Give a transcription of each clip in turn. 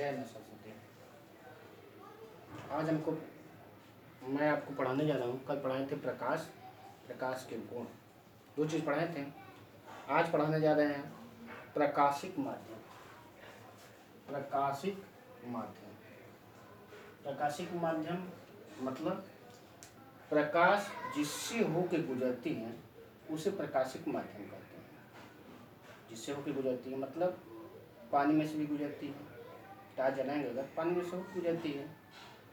जय मां सरस्वती। आज मैं आपको पढ़ाने जा रहा हूँ। कल पढ़ाए थे प्रकाश के गुण, दो चीज़ पढ़ाए थे। आज पढ़ाने जा रहे हैं प्रकाशिक माध्यम। प्रकाशिक माध्यम मतलब प्रकाश जिससे होकर गुजरती है उसे प्रकाशिक माध्यम कहते हैं। जिससे होकर गुजरती है मतलब पानी में से भी गुजरती है, टार्च जलाएंगे अगर पानी में से होकर गुजरती है।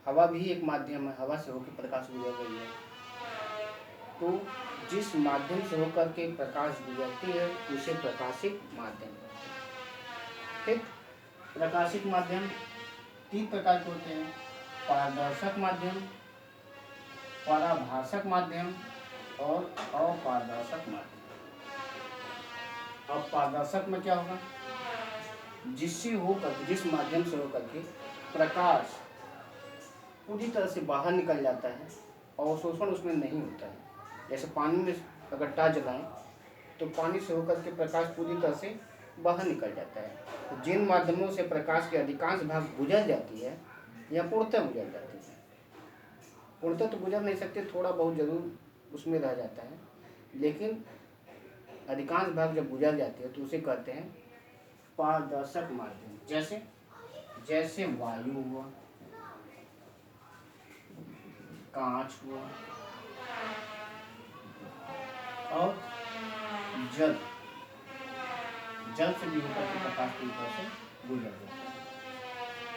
हवा भी एक माध्यम है, हवा से होकर प्रकाश गुजर रही है। तो जिस माध्यम से होकर के प्रकाश गुजरती है उसे प्रकाशिक माध्यम कहते हैं। ठीक, प्रकाशिक माध्यम तीन प्रकार के होते हैं: पारदर्शक माध्यम, पराभाषक माध्यम और अपारदर्शक माध्यम। अब पारदर्शक में क्या होगा? जिस माध्यम से होकर के प्रकाश पूरी तरह से बाहर निकल जाता है और अवशोषण उसमें नहीं होता है। जैसे पानी में अगर टार्च जलाएं तो पानी से होकर के प्रकाश पूरी तरह से बाहर निकल जाता है। तो जिन माध्यमों से प्रकाश के अधिकांश भाग गुजर जाती है या पूर्णतः गुजर जाती है, पूर्णतः तो गुजर नहीं सकते, थोड़ा बहुत जरूर उसमें रह जाता है, लेकिन अधिकांश भाग जब गुजर जाती है तो उसे कहते हैं पारदर्शक माध्यम। जैसे वायु हुआ, कांच हुआ और जल से भी होकर के प्रकाश पूरी तरह से गुजर जाता है।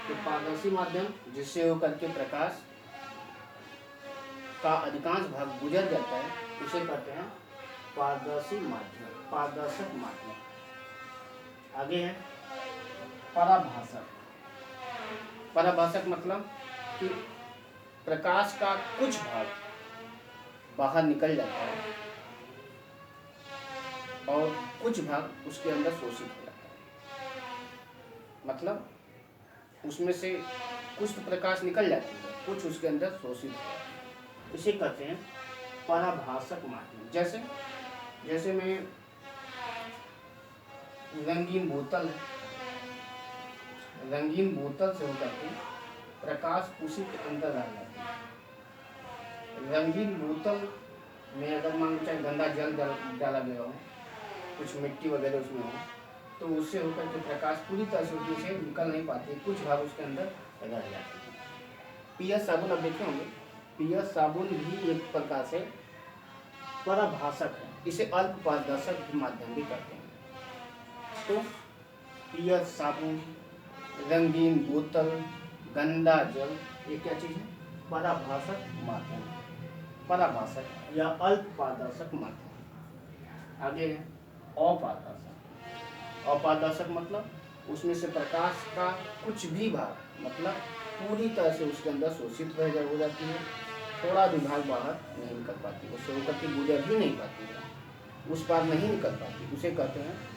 तो पारदर्शी माध्यम जिससे होकर के प्रकाश का अधिकांश भाग गुजर जाता है उसे कहते हैं पारदर्शक माध्यम। आगे है पराभाषक मतलब कि प्रकाश का कुछ भाग बाहर निकल जाता है और कुछ भाग उसके अंदर शोषित हो जाता है। मतलब उसमें से कुछ तो प्रकाश निकल जाती है, कुछ उसके अंदर शोषित हो जाता है। इसे कहते हैं पराभाषक माध्यम। जैसे में रंगीन बोतल से होकर के प्रकाश उसी के अंदर आ जाती है। रंगीन बोतल में अगर मान लो चाहे गंदा जल डाला गया हो, कुछ मिट्टी वगैरह उसमें हो, तो उससे होकर के प्रकाश पूरी तरह से उसमें से निकल नहीं पाती, कुछ भाग उसके अंदर रह जाते हैं। पीएच साबुन आप देखे होंगे, पीएच साबुन भी एक प्रकार से पराभाषक है। इसे अल्प पारदर्शक माध्यम भी कहते हैं। तो पीएच साबुन, रंगीन बोतल, गंदा जल, ये क्या चीज है? पराभाषक माध्यम, पराभाषक या अल्प पारदर्शक माध्यम। आगे है अपारदर्शक मतलब उसमें से प्रकाश का कुछ भी भाग मतलब पूरी तरह से उसके अंदर शोषित हो जाती है, थोड़ा भी भाग बाहर नहीं निकल पाती, उससे होकर के गुजर ही नहीं पाती है, उस पार नहीं निकल पाती, उसे कहते हैं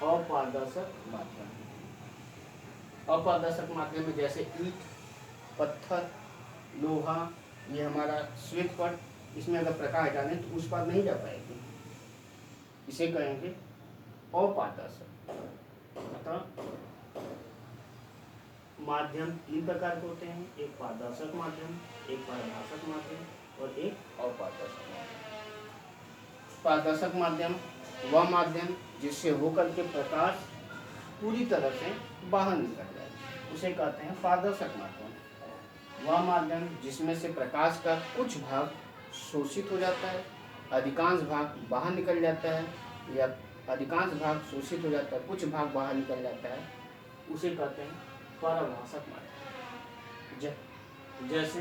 अपारदर्शक माध्यम। अपारदर्शक माध्यम में जैसे ईंट, पत्थर, लोहा, ये हमारा श्वेत पट, इसमें अगर प्रकाश डालें तो उस पार नहीं जा पाएगी, इसे कहेंगे अपारदर्शक। मतलब माध्यम तीन प्रकार के होते हैं: एक पारदर्शक माध्यम, एक पराभाषक माध्यम और एक अपारदर्शक माध्यम। पारदर्शक माध्यम वह माध्यम जिससे होकर के प्रकाश पूरी तरह से बाहर निकल जाए, उसे कहते हैं पारदर्शक माध्यम। वह माध्यम जिसमें से प्रकाश का कुछ भाग शोषित हो जाता है, अधिकांश भाग बाहर निकल जाता है, या अधिकांश भाग शोषित हो जाता है, कुछ भाग बाहर निकल जाता है, उसे कहते हैं पराभाषक माध्यम। जैसे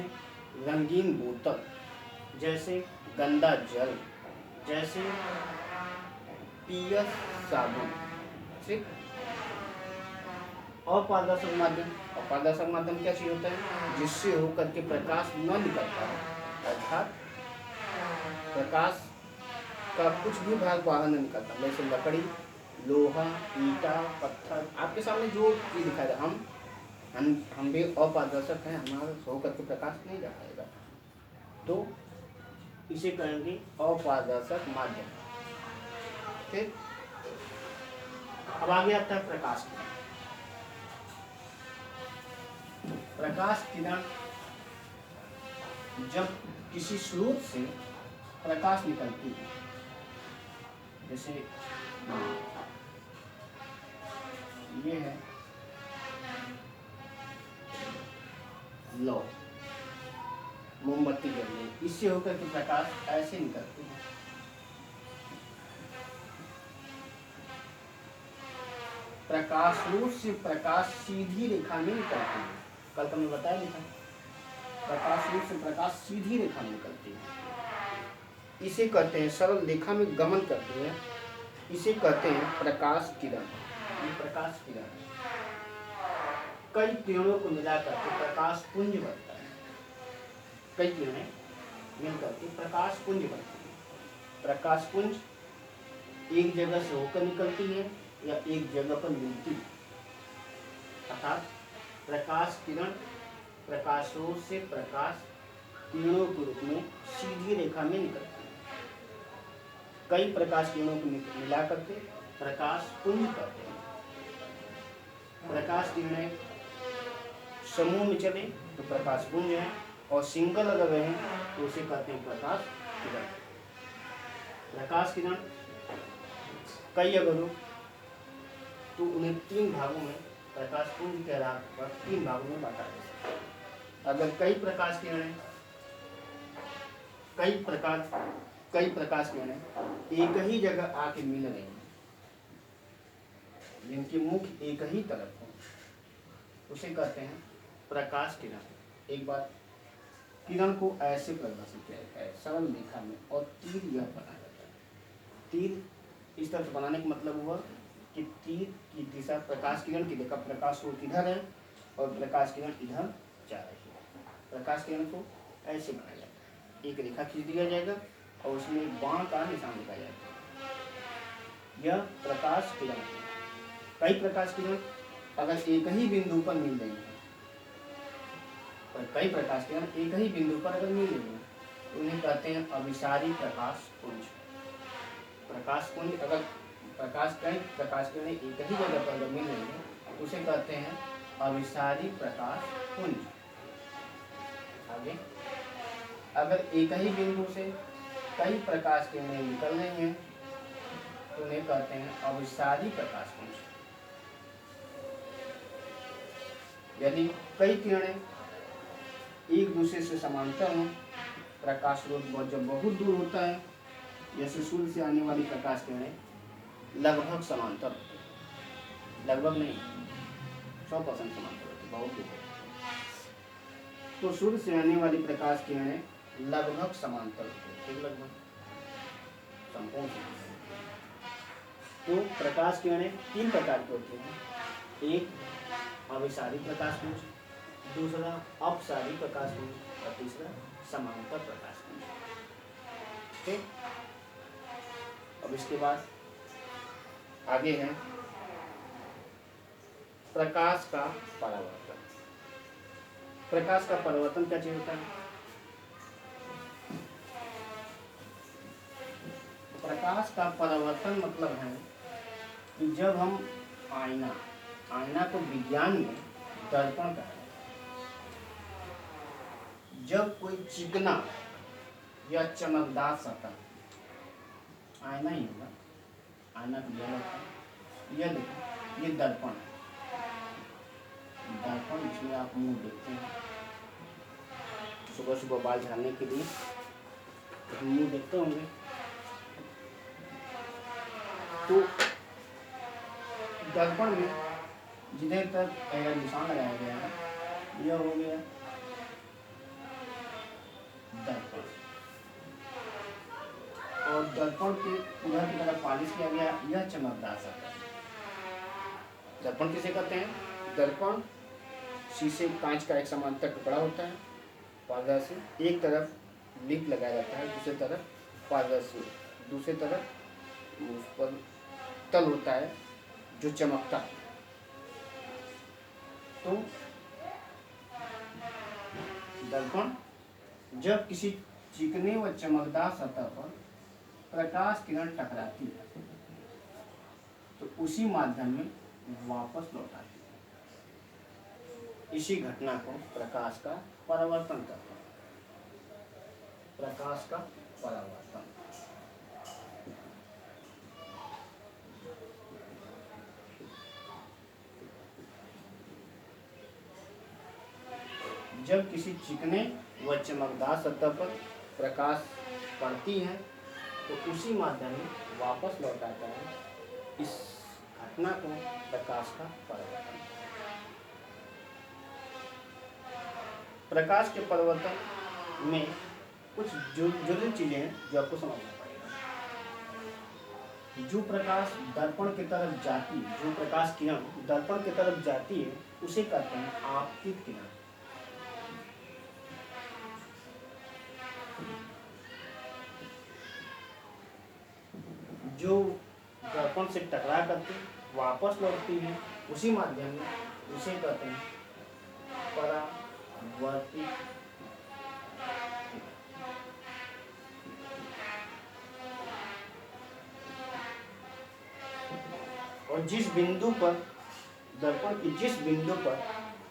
रंगीन बोतल, जैसे गंदा जल, जैसे पीएच साबुन। ठीक। अपारदर्शक माध्यम क्या चीज होता है? जिससे होकर के प्रकाश न निकलता है, अर्थात प्रकाश का कुछ भी भाग बाहर न निकलता। जैसे लकड़ी, लोहा, ईंटा, पत्थर, आपके सामने जो चीज दिखाई दे, हम भी अपारदर्शक हैं, हमारा होकर के प्रकाश नहीं जा पाएगा, तो इसे कहेंगे अपारदर्शक माध्यम। ठीक। अब आगे आता है प्रकाश। प्रकाश किरण जब किसी स्रोत से प्रकाश निकलती है, जैसे ये है लो मोमबत्ती जल रही, इससे होकर के प्रकाश ऐसे निकलती है। प्रकाश स्रोत से प्रकाश सीधी रेखा में निकलती है। कल तुमने बताया नहीं था, प्रकाश स्रोत से प्रकाश सीधी रेखा में निकलती है, इसे कहते हैं सरल रेखा में गमन करती है, इसे कहते हैं प्रकाश किरण। ये प्रकाश किरण कई किरणों को मिलाकर के प्रकाश पुंज बनता है। कई किरणें मिलकर के प्रकाश पुंज बनती है। प्रकाश पुंज एक जगह से होकर निकलती है या एक जगह पर मिलती है, अर्थात प्रकाश किरण प्रकाश स्रोत से प्रकाश किरणों के रूप में सीधी रेखा में निकलती है। कई प्रकाश किरणों को मिला करके प्रकाश पुंज करते हैं। प्रकाश किरणें समूह में चले तो प्रकाश पुंज है, और सिंगल अगर रहे तो उसे कहते हैं प्रकाश किरण। प्रकाश किरण कई अगर हो तो उन्हें तीन भागों में प्रकाश पुंज के आधार पर तीन भागों में बांटा जा सकता है। अगर कई प्रकाश किरणें कई प्रकाश किरणें एक ही जगह आके मिल रही हैं, जिनकी मुख एक ही तरफ हो, उसे कहते हैं प्रकाश किरण। एक बार किरण को ऐसे परिभाषित किया जाता है सरल रेखा में, और तीर यह बनाया जाता है। तीर इस तरह से बनाने का मतलब हुआ कि तीर की दिशा प्रकाश किरण की दिशा, प्रकाश स्रोत इधर है और प्रकाश किरण इधर जा रही है। प्रकाश किरण को ऐसे बनाया जाता है, एक रेखा खींच दिया जाएगा और उसमें एक बाण का निशान लिखा जाएगा। यह प्रकाश किरण है। कई प्रकाश किरण अगर एक ही बिंदु पर मिल रही है, और कई प्रकाश किरण एक ही बिंदु पर अगर मिल रही है तो उन्हें कहते हैं अभिसारी प्रकाश पुंज। प्रकाश पुंज अगर कई प्रकाश किरण एक ही जगह पर अगर मिल रही है तो उसे कहते हैं अभिसारी प्रकाश पुंज। आगे अगर एक ही बिंदु से कई प्रकाश किरणें निकल रही हैं तो उन्हें कहते हैं अभिसारी प्रकाश पुंज। यदि कई किरणें एक दूसरे से समांतर हों, प्रकाश स्रोत जब बहुत दूर होता है, जैसे सूर्य से आने वाली प्रकाश किरणें लगभग समांतर होती है, लगभग नहीं 100% समांतर होती है, बहुत दूर। तो सूर्य से आने वाली प्रकाश किरणें लगभग समांतर होती है, लगभग संपूर्ण। तो प्रकाश किरणें तीन प्रकार की होती हैं, एक अभिसारी प्रकाश पुंज, दूसरा अपसारी प्रकाश पुंज और तीसरा समांतर प्रकाश पुंज। ठीक, अब इसके बाद आगे है प्रकाश का परावर्तन। प्रकाश का परावर्तन क्या चीज होता है? प्रकाश का परावर्तन मतलब है कि जब हम आईना को विज्ञान में दर्पण कहते हैं, जब कोई चिकना या चमकदार सतह आईना ही होगा, आईना की जगह होता है, यह देखो ये दर्पण है, दर्पण जिसमें आप मुंह देखते हैं। सुबह सुबह बाल झाड़ने के लिए तो मुंह देखते होंगे, तो दर्पण में जिधर तक निशान लगाया गया है यह हो गया दर्पण, और दर्पण के उधर की तरफ पालिश किया गया यह चमकदार सतह। दर्पण किसे कहते हैं? दर्पण शीशे कांच का एक समांतर टुकड़ा होता है, पारदर्शी, एक तरफ लिप लगाया जाता है, दूसरी तरफ पारदर्शी, दूसरी तरफ उस पर तल होता है जो चमकता है। तो दर्पण जब किसी चिकने व चमकदार सतह पर प्रकाश किरण टकराती है तो उसी माध्यम में वापस लौटाती है। इसी घटना को प्रकाश का परावर्तन कहते हैं। प्रकाश का परावर्तन। जब किसी चिकने व चमकदार सतह पर प्रकाश पड़ती है तो उसी माध्यम में वापस लौट आता है। इस घटना को प्रकाश का परावर्तन। प्रकाश के परावर्तन में कुछ जरूरी चीजें हैं जो आपको समझना पड़ेगा। जो प्रकाश दर्पण की तरफ जाती है, जो प्रकाश किरण दर्पण की तरफ जाती है उसे कहते हैं आपतित किरण। जो दर्पण से टकरा करके वापस लौटती है उसी माध्यम में उसे कहते हैं परावर्तित। और जिस बिंदु पर दर्पण की जिस बिंदु पर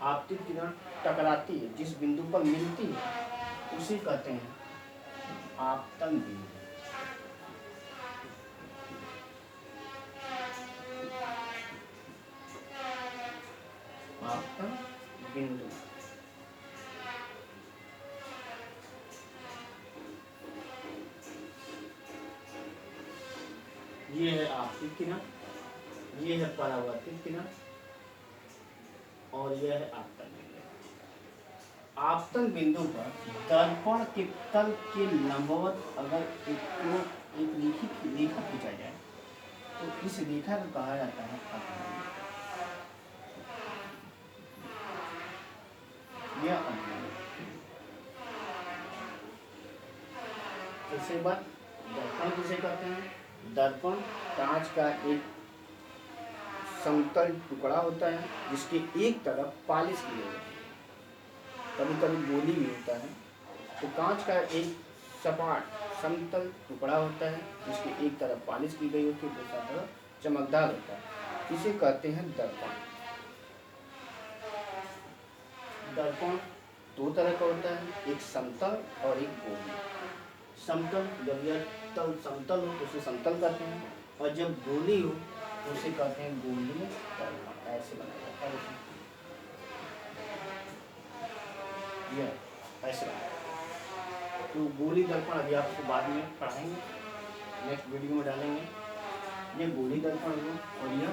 आपतित किरण टकराती है, जिस बिंदु पर मिलती है उसे कहते हैं आपतन बिंदु। आपतन बिंदु। ये है आपतित किरण, ये है परावर्तित किरण और यह है आपतन बिंदु। आपतन बिंदु पर दर्पण के तल के लंबवत अगर एक रेखा खींचा जाए तो इस रेखा को कहा जाता है आपतन। यह आपतन। दूसरी बात, दर्पण किसे कहते हैं? दर्पण कांच का एक समतल टुकड़ा होता है जिसके एक तरफ पॉलिश की गई होती है, कभी कभी गोली भी होता है। तो कांच का एक सपाट समतल टुकड़ा होता है जिसके एक तरफ पॉलिश की गई होती है, दूसरा तरफ चमकदार होता है। इसे कहते हैं दर्पण। दर्पण दो तरह का होता है, एक समतल और एक गोली। समतल, जब यह तल समतल हो तो उसे समतल कहते हैं, और जब गोली हो तो उसे कहते हैं गोली दर्पण। ऐसे बनाया जाता है, यह ऐसे बनाया। तो गोली दर्पण अभी आपको बाद में पढ़ाएंगे, नेक्स्ट वीडियो में डालेंगे। ये गोली दर्पण है और यह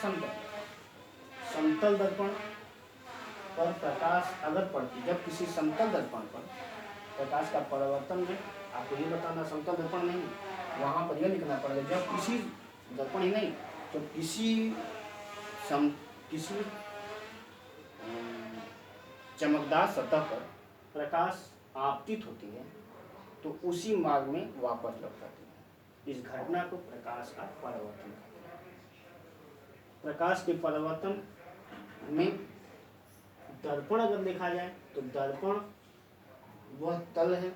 समतल। समतल दर्पण पर प्रकाश अगर पड़ती, जब किसी समतल दर्पण पर प्रकाश का परावर्तन में, आपको ये बताना समतल दर्पण नहीं, वहाँ पर यह लिखना पड़ेगा जब किसी दर्पण ही नहीं, तो किसी चमकदार सतह पर प्रकाश आपतित होती है तो उसी मार्ग में वापस लौट आती है। इस घटना को प्रकाश का परावर्तन कहते हैं। प्रकाश के परावर्तन में दर्पण अगर देखा जाए तो दर्पण वह तल है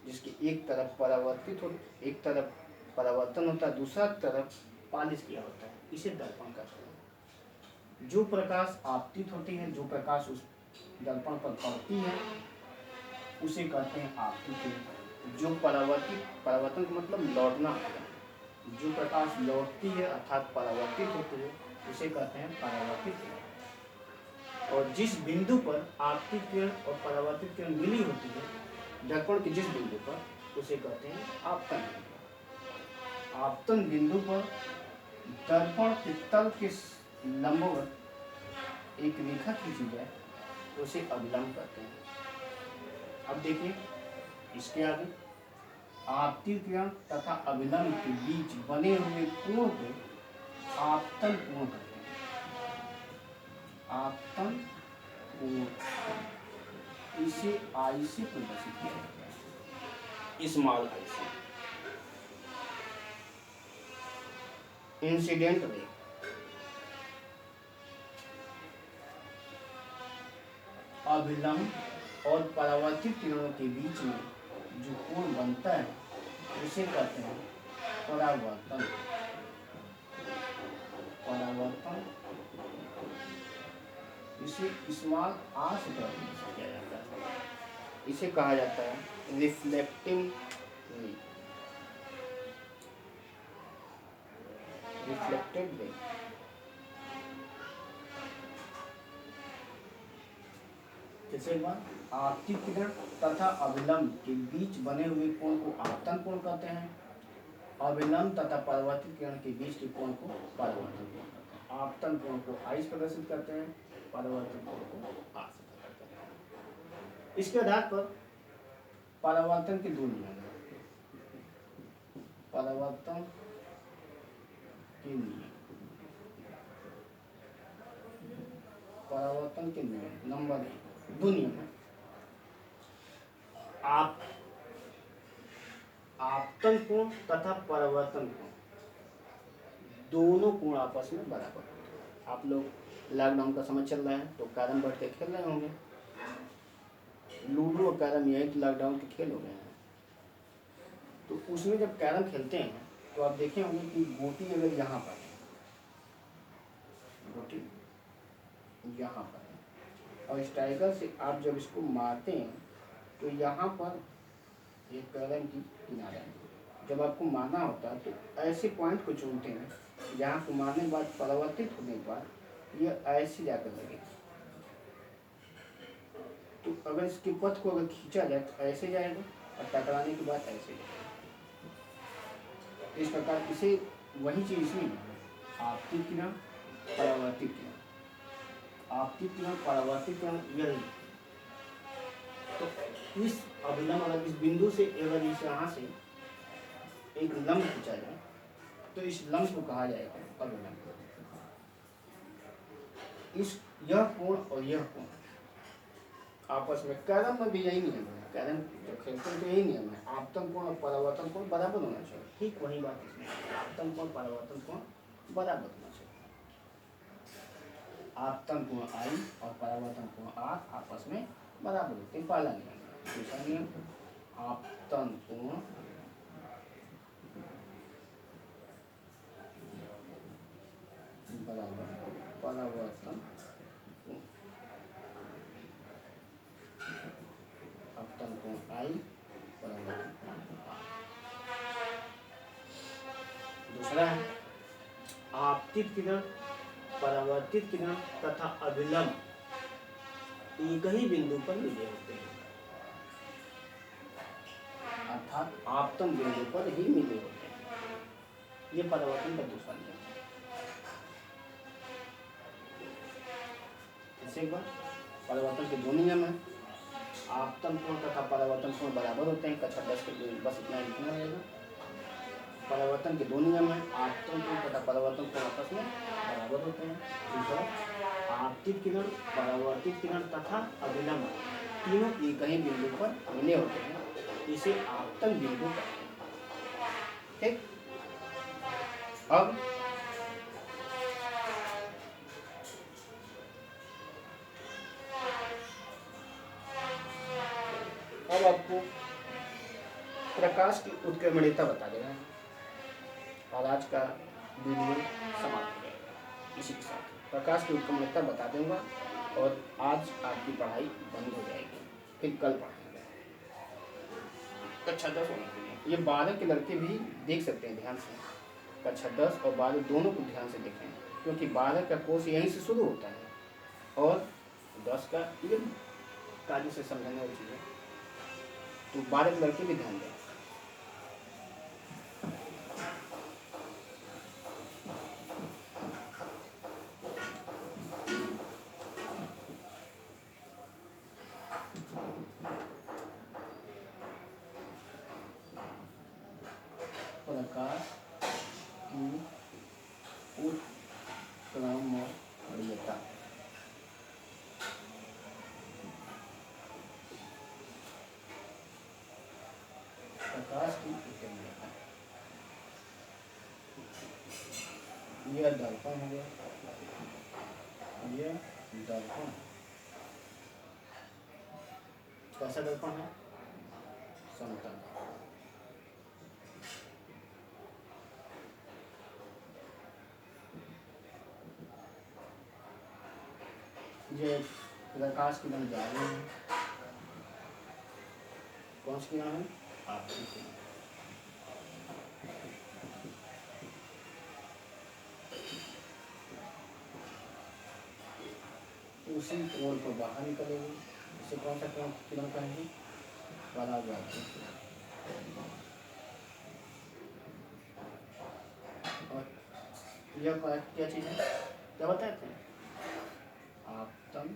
जिसकी एक तरफ एक तरफ परावर्तन होता है, दूसरा तरफ पॉलिश किया होता है, इसे दर्पण कहते हैं। जो प्रकाश आपतित होती है, जो प्रकाश उस दर्पण पर पड़ती है उसे कहते हैं आपतित। जो परावर्तन का मतलब लौटना होगा, जो प्रकाश लौटती है अर्थात परावर्तित होती है उसे कहते हैं परावर्तित। और जिस बिंदु पर आपतित किरण और परावर्तित किरण मिली होती है दर्पण के जिस बिंदु पर, उसे कहते हैं आपतन बिंदु। आपतन बिंदु पर दर्पण के तल के लंबवत एक रेखा खींची जाए तो उसे अभिलंब कहते हैं। अब देखिए इसके आगे, आपतित किरण तथा अभिलंब के बीच बने हुए कोण को आपतन कोण कहते हैं। आपतन कोण, इसे आई से प्रदर्शित किया जाता है, स्मॉल आई से। इंसिडेंट रे, अभिलंब और परावर्तित किरणों के बीच में जो कोण बनता है उसे कहते हैं परावर्तन। परावर्तन, इसे इसे स्मॉल आर से प्रदर्शित किया जाता है। इसे कहा जाता है रिफ्लेक्टिव रे। Reflected ray. जैसे आपतित किरण तथा अविलंब के बीच बने हुए कोण को आपतन कोण कहते हैं। अविलंब तथा परावर्तित किरण के बीच के कोण को परावर्तन कोण कहते हैं। आपतन कोण को आई से प्रदर्शित करते हैं, परावर्तित कोण को आर से प्रदर्शित करते हैं। इसके आधार पर परावर्तन के दो नियम हैं। परावर्तन के नियम, परावर्तन के नियम नंबर 1, दो नियम है। आपतन कोण तथा परावर्तन कोण दोनों कोण आपस में बराबर होते हैं। आप लोग लॉकडाउन का समय चल रहा है तो कैरम बैठ के खेल रहे होंगे। लूडो और कैरम यही तो लॉकडाउन के खेल हो गए हैं। तो उसमें जब कैरम खेलते हैं तो आप देखे होंगे कि गोटी अगर यहाँ पर है, गोटी यहाँ पर है और स्ट्राइकर से आप जब इसको मारते हैं तो यहाँ पर एक कैरम की किनारा है। जब आपको मारना होता है तो ऐसे पॉइंट को चुनते हैं जहाँ को मारने के बाद परावर्तित होने के बाद ये ऐसे जाकर लगे। तो अगर इसके पथ को अगर खींचा जाए तो ऐसे जाएगा और टकराने के बाद ऐसे जाएगा। इस प्रकार इसे वही चीज इसमें आपतित किरण, परावर्तित किरण, आपतित किरण, परावर्तित किरण यही। तो इस अभिलंब अगर इस बिंदु से अगर इस यहाँ से एक लंब खींचा जाए तो इस लंब को कहा जाएगा अभिलंब। इस यह कोण और यह कोण आपस में, कैरम में भी यही नियम है। कैरम जो खेलते हैं तो यही नियम है, आपतन कोण और परावर्तन कोण बराबर होना चाहिए। ठीक वही बात इसमें, आपतन कोण परावर्तन कोण बराबर होना चाहिए। आपतन कोण आई और परावर्तन कोण आर आपस में बराबर होते हैं, पहला नियम। दूसरा नियम, आपतन कोण बराबर परावर्तन कोण, आपतन कोण आई, परावर्तन कोण आर। दूसरा है आपतित किरण, परावर्तित किरण तथा अभिलंब एक ही बिंदु पर मिले होते हैं, अर्थात आपतन बिंदु पर ही मिले होते हैं। ये परावर्तन का दूसरा नियम है। एक बार परावर्तन के दो नियम है, आपतन कोण तथा परावर्तन कोण बराबर होते हैं। कक्षा 10 के लिए बस इतना लिखना रहेगा। परावर्तन के दो नियम है, आपतन कोण तथा परावर्तन कोण आपस में बराबर होते हैं। दूसरा, आपतित किरण, परावर्तित किरण तथा अभिलंब तीनों एक ही बिंदु पर मिले होते हैं, इसे आपतन बिंदु कहते हैं। ठीक, अब आपको प्रकाश की उत्क्रमणीयता बता देना है और आज का वीडियो समाप्त हो जाएगा। इसी के साथ प्रकाश की उत्क्रमणीयता बता दूंगा और आज आपकी पढ़ाई बंद हो जाएगी, फिर कल पढ़ाएंगे। कक्षा 10 होने के लिए ये 12 के लड़के भी देख सकते हैं ध्यान से। कक्षा 10 और 12 दोनों को ध्यान से देखें, क्योंकि 12 का कोर्स यहीं से शुरू होता है और 10 का ये काली से समझने वाली चीज़ है। तो 12 के लड़के भी ध्यान दें। प्रकाश की उत्क्रमणीयता, प्रकाश की उत्क्रमणीयता। यह दर्पण हो गया, यह दर्पण कैसा दर्पण है? समतल। ये प्रकाश किरण जा रहे हैं, कौन सी किरण है? आपकी किरण। उसी कोण को बाहर निकलेगी, इसे कौन सा कोण किरण कहेंगे? परावर्तित किरण। और यह क्या चीज़ है, क्या बताते हैं? आपतन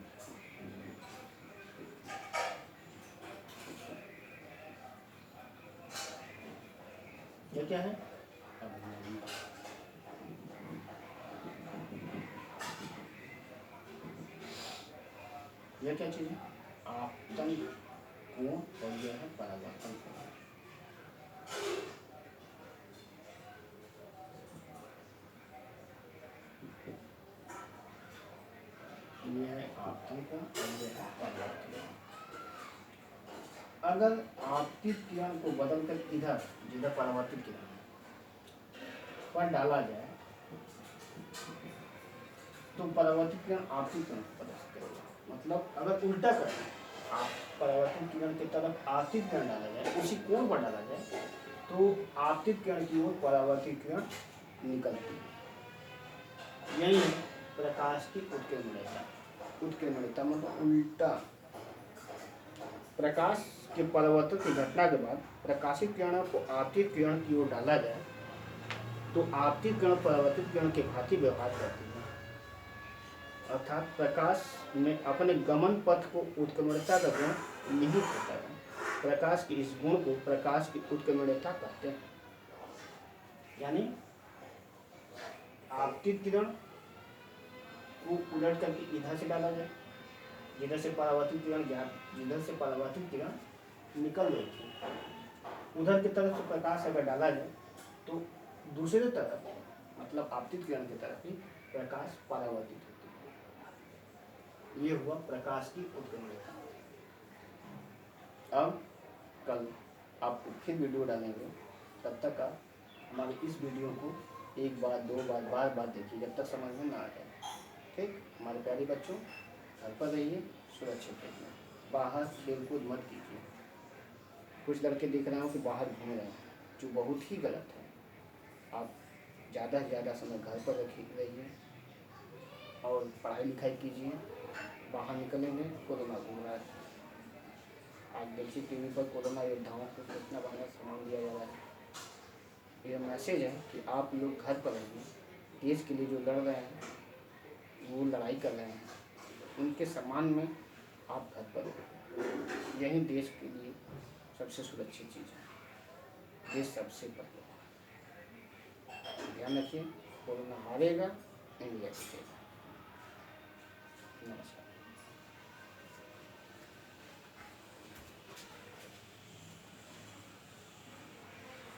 ये क्या है? अभिलंब। यह क्या चीज़ है? आपतन कोण और यह है परावर्तन कोण। ये है आपतन कोण और ये है परावर्तन कोण। अगर आपतित किरण को बदलकर इधर, जिधर परावर्तित किरण पर डाला जाए तो परावर्तित किरण आपतित किरण को प्रदर्शित करेगा। मतलब अगर उल्टा करें, आप परावर्तित किरण की तरफ आपतित किरण डाला जाए, उसी कोण पर डाला जाए, तो आपतित किरण की ओर परावर्तित किरण निकलती है। यही है प्रकाश की उत्किरणीयता। उत्किरणीयता मतलब उल्टा। प्रकाश के परावर्तन की घटना के बाद प्रकाशित किरणों को आपतित किरण की ओर डाला जाए तो आपतित किरण परावर्तित किरण के भांति व्यवहार करती है, अर्थात प्रकाश में अपने गमन पथ को उत्क्रमणीयता का गुण निहित होता है। प्रकाश के इस गुण को प्रकाश की उत्क्रमणीयता कहते हैं। यानी आपतित किरण को उलट करके इधर से डाला जाए, जिधर से परावर्तित किरण जिधर से परावर्तित किरण निकल रही थी, उधर की तरफ से प्रकाश अगर डाला जाए तो दूसरी तरफ, मतलब आपतित किरण की तरफ ही प्रकाश परावर्तित होती है। ये हुआ प्रकाश की उत्क्रमणीयता। अब कल आपको फिर वीडियो डालेंगे, तब तक आप हमारे इस वीडियो को एक बार, दो बार, बार बार देखिए, जब तक समझ में ना आ जाए। ठीक, हमारे प्यारे बच्चों, घर पर रहिए, सुरक्षित रहिए, बाहर खेलकूद मत कीजिए। कुछ लड़के दिख रहे हो कि बाहर घूम रहे हैं, जो बहुत ही गलत है। आप ज़्यादा से ज़्यादा समय घर पर रहिए और पढ़ाई लिखाई कीजिए। बाहर निकलेंगे, कोरोना घूम रहा है। आज देखिए टीवी पर कोरोना योद्धाओं को कितना बढ़िया सम्मान दिया जा रहा है। यह मैसेज है कि आप लोग घर पर रहिए, देश के लिए जो लड़ रहे हैं, वो लड़ाई कर रहे हैं, उनके सम्मान में आप घर पर रहिए। यही देश के लिए सबसे सुरक्षित चीज़ है। देश सबसे पहले। ध्यान रखिए, कोरोना हारेगा, इंडिया जीतेगा। नमस्कार।